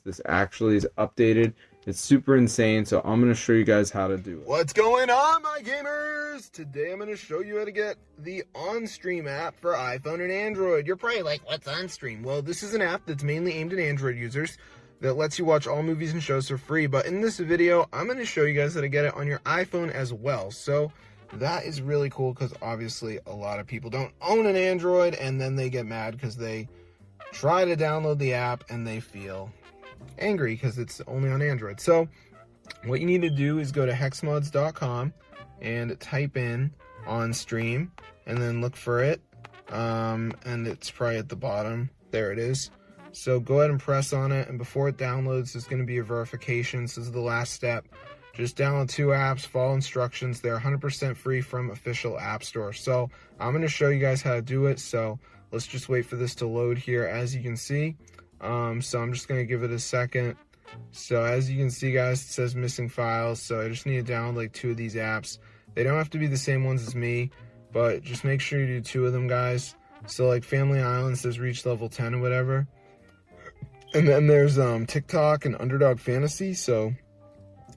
this actually is updated. It's super insane, so I'm going to show you guys how to do it. What's going on, my gamers? Today I'm going to show you how to get the Onstream app for iPhone and Android. You're probably like, what's Onstream? Well, this is an app that's mainly aimed at Android users that lets you watch all movies and shows for free. But in this video, I'm going to show you guys how to get it on your iPhone as well. So that is really cool because obviously a lot of people don't own an Android and then they get mad because they try to download the app and they feel angry because it's only on Android. So what you need to do is go to hexmods.com and type in Onstream and then look for it, and it's probably at the bottom. There it is. So go ahead and press on it, and before it downloads there's going to be a verification. So this is the last step. Just download 2 apps, follow instructions. They're 100% free from official app store. So I'm going to show you guys how to do it. So let's just wait for this to load here. As you can see, so I'm just going to give it a second. So as you can see, guys, it says missing files. So I just need to download like 2 of these apps. They don't have to be the same ones as me, but just make sure you do 2 of them, guys. So like Family Island says reach level 10 or whatever. And then there's TikTok and Underdog Fantasy. So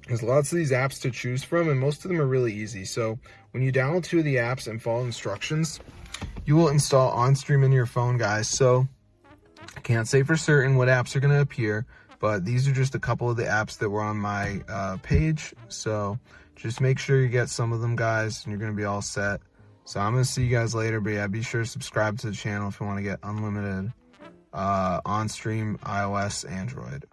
there's lots of these apps to choose from, and most of them are really easy. So when you download 2 of the apps and follow instructions, you will install Onstream in your phone, guys. So I can't say for certain what apps are going to appear, but these are just a couple of the apps that were on my page. So just make sure you get some of them, guys, and you're going to be all set. So I'm going to see you guys later, but yeah, be sure to subscribe to the channel if you want to get unlimited Onstream, iOS, Android.